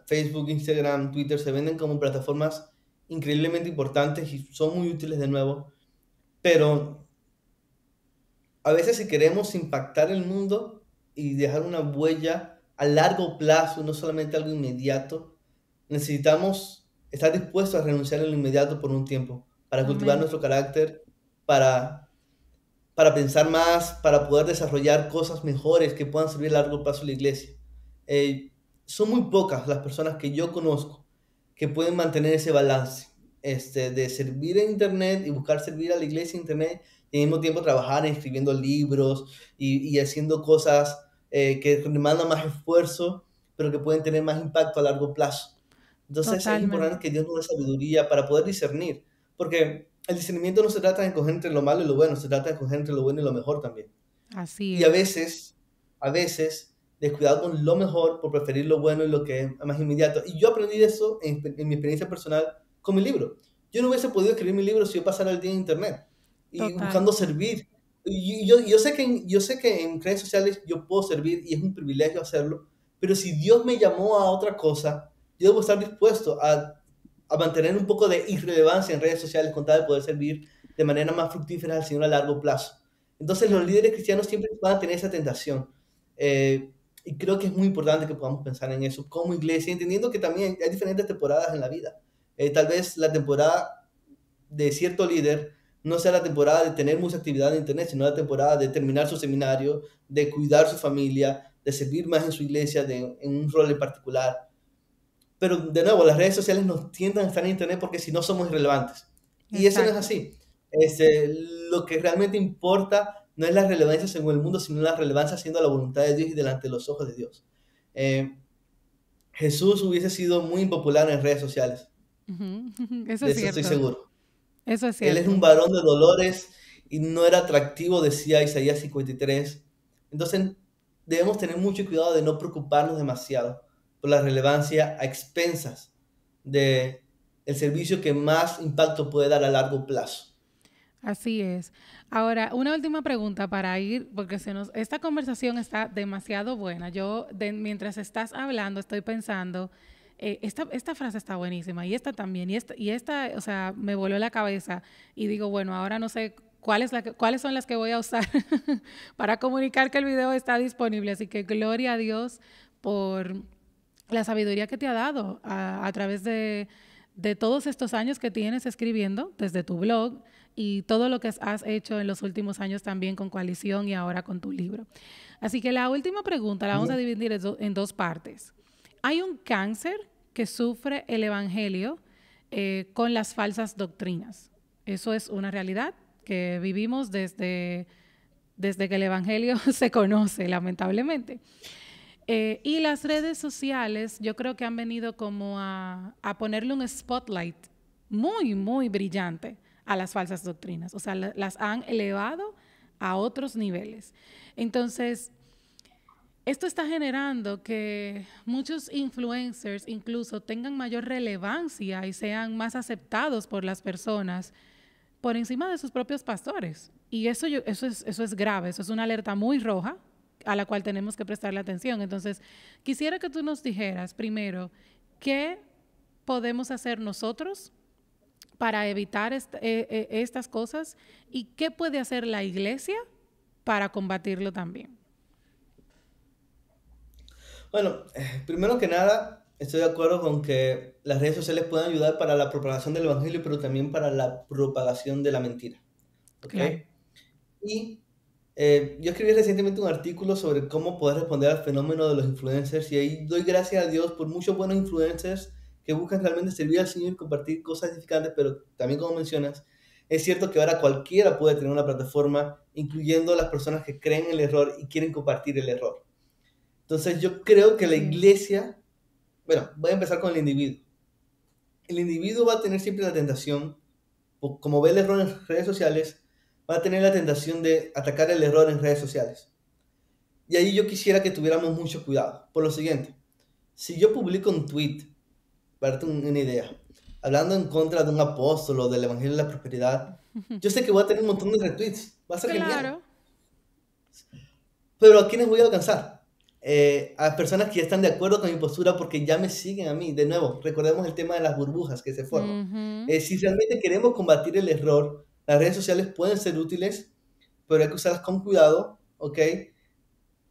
Facebook, Instagram, Twitter, se venden como plataformas increíblemente importantes y son muy útiles de nuevo, pero a veces si queremos impactar el mundo y dejar una huella a largo plazo, no solamente algo inmediato, necesitamos estar dispuestos a renunciar a lo inmediato por un tiempo, para cultivar Amén. nuestro carácter, para, para pensar más, para poder desarrollar cosas mejores que puedan servir a largo plazo a la iglesia. Eh, Son muy pocas las personas que yo conozco que pueden mantener ese balance de servir en Internet y buscar servir a la iglesia en Internet y al mismo tiempo trabajar escribiendo libros y haciendo cosas que demandan más esfuerzo, pero que pueden tener más impacto a largo plazo. Entonces es importante Totalmente. que Dios nos dé sabiduría para poder discernir, porque el discernimiento no se trata de escoger entre lo malo y lo bueno, se trata de escoger entre lo bueno y lo mejor también. Así Y es. a veces, descuidado con lo mejor por preferir lo bueno y lo que es más inmediato. Y yo aprendí eso en mi experiencia personal con mi libro. Yo no hubiese podido escribir mi libro si yo pasara el día en internet y Total. buscando servir. Y yo sé que en redes sociales yo puedo servir y es un privilegio hacerlo, pero si Dios me llamó a otra cosa, yo debo estar dispuesto a mantener un poco de irrelevancia en redes sociales con tal de poder servir de manera más fructífera al Señor a largo plazo. Entonces los Claro. líderes cristianos siempre van a tener esa tentación. Y creo que es muy importante que podamos pensar en eso como iglesia, entendiendo que también hay diferentes temporadas en la vida. Tal vez la temporada de cierto líder no sea la temporada de tener mucha actividad en internet, sino la temporada de terminar su seminario, de cuidar su familia, de servir más en su iglesia, en un rol en particular. Pero de nuevo, las redes sociales nos tiendan a estar en internet porque si no somos irrelevantes. Y eso no es Exacto. así. Lo que realmente importa no es la relevancia según el mundo, sino la relevancia haciendo la voluntad de Dios y delante de los ojos de Dios. Eh, Jesús hubiese sido muy impopular en redes sociales, Ujú. Eso de es eso estoy cierto. seguro. Eso es Él es un cierto. varón de dolores y no era atractivo, decía Isaías 53. Entonces debemos tener mucho cuidado de no preocuparnos demasiado por la relevancia a expensas de el servicio que más impacto puede dar a largo plazo. Así es. Ahora, una última pregunta para ir, porque esta conversación está demasiado buena. Mientras estás hablando, estoy pensando, esta frase está buenísima, y esta también, o sea, me voló la cabeza, y digo, bueno, ahora no sé cuáles son las que voy a usar para comunicar que el video está disponible. Así que gloria a Dios por la sabiduría que te ha dado a través de todos estos años que tienes escribiendo, desde tu blog y todo lo que has hecho en los últimos años también con Coalición y ahora con tu libro. Así que la última pregunta la vamos a dividir en dos partes. Hay un cáncer que sufre el evangelio con las falsas doctrinas. Eso es una realidad que vivimos desde que el evangelio se conoce, lamentablemente. Y las redes sociales yo creo que han venido como a ponerle un spotlight muy, muy brillante a las falsas doctrinas. O sea, las han elevado a otros niveles. Entonces, esto está generando que muchos influencers incluso tengan mayor relevancia y sean más aceptados por las personas por encima de sus propios pastores. Y eso es grave, eso es una alerta muy roja a la cual tenemos que prestarle atención. Entonces, quisiera que tú nos dijeras primero qué podemos hacer nosotros para evitar estas cosas y qué puede hacer la iglesia para combatirlo también. Bueno, primero que nada, estoy de acuerdo con que las redes sociales pueden ayudar para la propagación del evangelio, pero también para la propagación de la mentira. ¿Ok? Claro. Y yo escribí recientemente un artículo sobre cómo poder responder al fenómeno de los influencers, y ahí doy gracias a Dios por muchos buenos influencers que buscan realmente servir al Señor y compartir cosas edificantes, pero también, como mencionas, es cierto que ahora cualquiera puede tener una plataforma, incluyendo las personas que creen en el error y quieren compartir el error. Entonces yo creo que la iglesia, bueno, voy a empezar con el individuo. El individuo va a tener siempre la tentación, como ve el error en redes sociales, va a tener la tentación de atacar el error en redes sociales. Y ahí yo quisiera que tuviéramos mucho cuidado. Por lo siguiente, si yo publico un tweet, para darte una idea, hablando en contra de un apóstol o del Evangelio de la Prosperidad, yo sé que voy a tener un montón de retweets. Va a ser genial. Pero ¿a quiénes voy a alcanzar? A personas que ya están de acuerdo con mi postura porque ya me siguen a mí. De nuevo, recordemos el tema de las burbujas que se forman. Si realmente queremos combatir el error, las redes sociales pueden ser útiles, pero hay que usarlas con cuidado, ¿ok?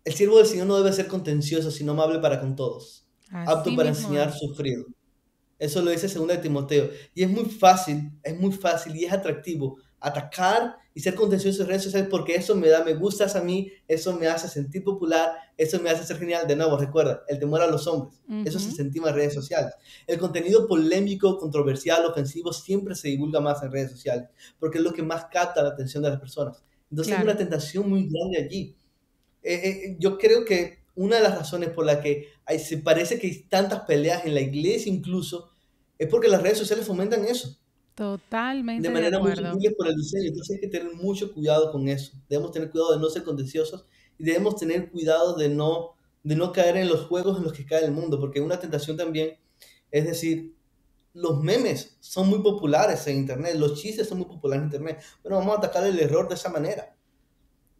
El siervo del Señor no debe ser contencioso, sino amable para con todos, apto para enseñar, sufrido. Eso lo dice 2 de Timoteo. Y es muy fácil y es atractivo atacar y ser contencioso en redes sociales porque eso me da me gustas a mí, eso me hace sentir popular, eso me hace ser genial. De nuevo, recuerda, el temor a los hombres, eso se sentima en redes sociales. El contenido polémico, controversial, ofensivo siempre se divulga más en redes sociales porque es lo que más capta la atención de las personas. Entonces hay una tentación muy grande allí. Yo creo que una de las razones por la que se parece que hay tantas peleas en la iglesia incluso es porque las redes sociales fomentan eso. Totalmente de manera muy acuerdo. sutil por el diseño. Entonces hay que tener mucho cuidado con eso. Debemos tener cuidado de no ser contenciosos y debemos tener cuidado de no caer en los juegos en los que cae el mundo, porque una tentación también es decir, los memes son muy populares en internet, los chistes son muy populares en internet. Bueno, vamos a atacar el error de esa manera.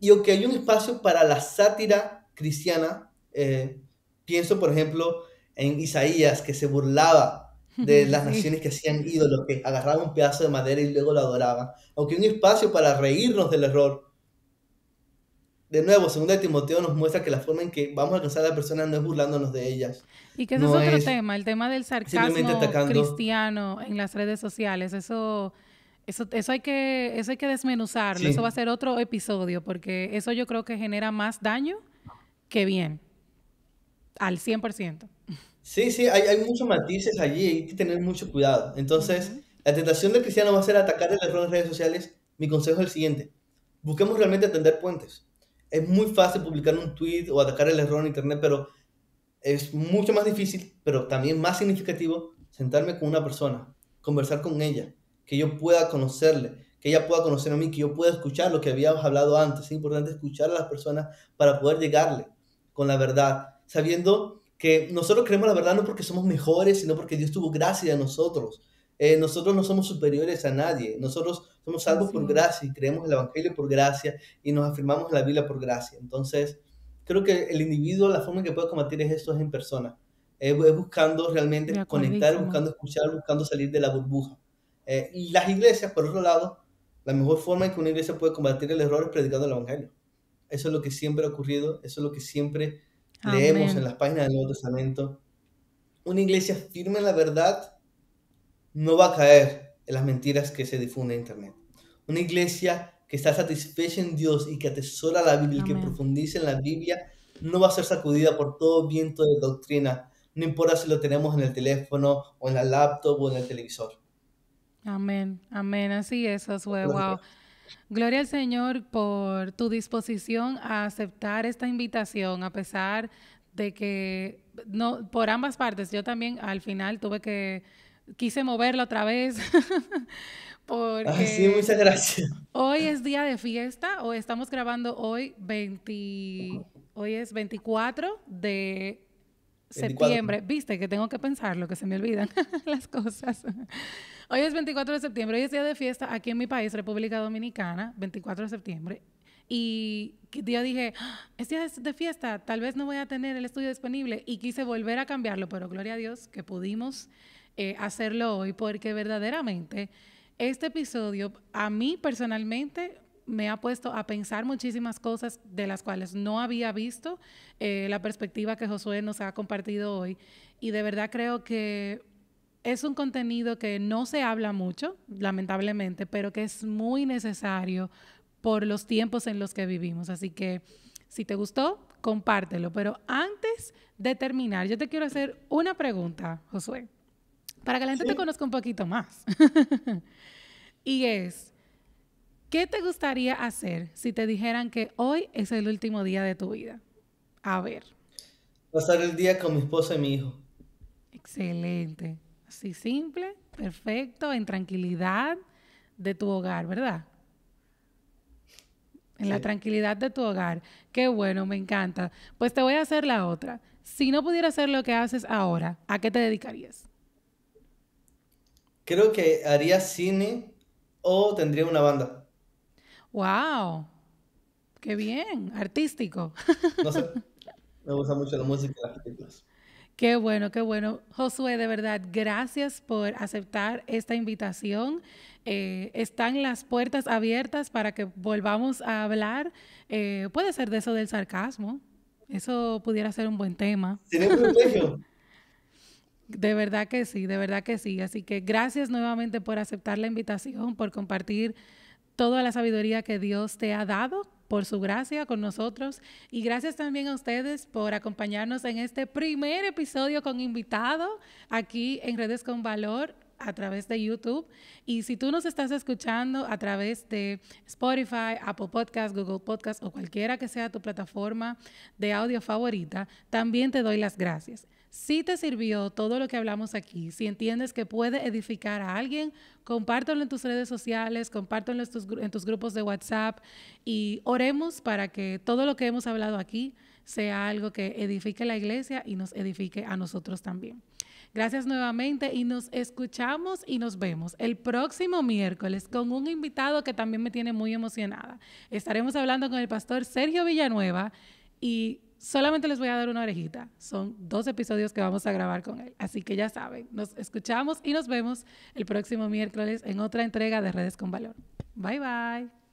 Y aunque hay un espacio para la sátira cristiana, pienso por ejemplo en Isaías, que se burlaba de las naciones que hacían ídolos, que agarraban un pedazo de madera y luego lo adoraban. Aunque hay un espacio para reírnos del error, de nuevo, 2 de Timoteo nos muestra que la forma en que vamos a alcanzar a las personas no es burlándonos de ellas. Y que ese no es otro tema, el tema del sarcasmo cristiano en las redes sociales. Eso hay que desmenuzarlo. Sí. Eso va a ser otro episodio, porque eso yo creo que genera más daño que bien, al 100%. Sí, hay muchos matices allí, hay que tener mucho cuidado. Entonces, la tentación del cristiano va a ser atacar el error en redes sociales. Mi consejo es el siguiente: busquemos realmente tender puentes. Es muy fácil publicar un tweet o atacar el error en internet, pero es mucho más difícil, pero también más significativo, sentarme con una persona, conversar con ella, que yo pueda conocerle, que ella pueda conocer a mí, que yo pueda escuchar lo que habíamos hablado antes. Es importante escuchar a las personas para poder llegarle con la verdad, sabiendo que nosotros creemos la verdad no porque somos mejores, sino porque Dios tuvo gracia a nosotros. Nosotros no somos superiores a nadie. Nosotros somos salvos por gracia y creemos en el Evangelio por gracia y nos afirmamos en la Biblia por gracia. Entonces, creo que el individuo, la forma en que puede combatir esto es en persona. Es buscando realmente conectar, buscando escuchar, buscando salir de la burbuja. Y las iglesias, por otro lado, la mejor forma en que una iglesia puede combatir el error es predicando el evangelio. Eso es lo que siempre ha ocurrido, eso es lo que siempre leemos en Amén. las páginas del Nuevo Testamento. Una iglesia firme en la verdad no va a caer en las mentiras que se difunden en internet. Una iglesia que está satisfecha en Dios y que atesora la Biblia y que Amén. profundiza en la Biblia no va a ser sacudida por todo viento de doctrina, no importa si lo tenemos en el teléfono o en la laptop o en el televisor. Amén. Amén. Así es, Josué. Gloria a Wow. Dios. Gloria al Señor por tu disposición a aceptar esta invitación, a pesar de que no, por ambas partes, yo también al final quise moverlo otra vez, Ah, sí, porque muchas gracias. hoy es día de fiesta, o estamos grabando hoy es 24 de 24. septiembre. Viste que tengo que pensarlo, que se me olvidan las cosas. Hoy es 24 de septiembre, hoy es día de fiesta aquí en mi país, República Dominicana, 24 de septiembre. Y yo dije, es día de fiesta, tal vez no voy a tener el estudio disponible. Y quise volver a cambiarlo, pero gloria a Dios que pudimos hacerlo hoy, porque verdaderamente este episodio a mí personalmente me ha puesto a pensar muchísimas cosas de las cuales no había visto la perspectiva que Josué nos ha compartido hoy. Y de verdad creo que es un contenido que no se habla mucho, lamentablemente, pero que es muy necesario por los tiempos en los que vivimos. Así que si te gustó, compártelo. Pero antes de terminar, yo te quiero hacer una pregunta, Josué, para que la gente te Sí. conozca un poquito más. Y es, ¿qué te gustaría hacer si te dijeran que hoy es el último día de tu vida? A ver, Pasar el día con mi esposa y mi hijo. excelente. Así simple, perfecto, en tranquilidad de tu hogar, ¿verdad? En la Sí. tranquilidad de tu hogar. Qué bueno, me encanta. Pues te voy a hacer la otra. Si no pudieras hacer lo que haces ahora, ¿a qué te dedicarías? Creo que haría cine o tendría una banda. ¡Wow! ¡Qué bien! Artístico. No sé, me gusta mucho la música y las películas. Qué bueno, qué bueno. Josué, de verdad, gracias por aceptar esta invitación. Están las puertas abiertas para que volvamos a hablar. Puede ser de eso del sarcasmo. Eso pudiera ser un buen tema. Sería un privilegio. De verdad que sí, de verdad que sí. Así que gracias nuevamente por aceptar la invitación, por compartir toda la sabiduría que Dios te ha dado por su gracia con nosotros. Y gracias también a ustedes por acompañarnos en este primer episodio con invitado aquí en Redes con Valor a través de YouTube. Y si tú nos estás escuchando a través de Spotify, Apple Podcast, Google Podcast o cualquiera que sea tu plataforma de audio favorita, también te doy las gracias. Si te sirvió todo lo que hablamos aquí, si entiendes que puede edificar a alguien, compártelo en tus redes sociales, compártelo en tus grupos de WhatsApp y oremos para que todo lo que hemos hablado aquí sea algo que edifique la iglesia y nos edifique a nosotros también. Gracias nuevamente y nos escuchamos y nos vemos el próximo miércoles con un invitado que también me tiene muy emocionada. Estaremos hablando con el pastor Sergio Villanueva y solamente les voy a dar una orejita. Son 2 episodios que vamos a grabar con él. Así que ya saben, nos escuchamos y nos vemos el próximo miércoles en otra entrega de Redes con Valor. Bye, bye.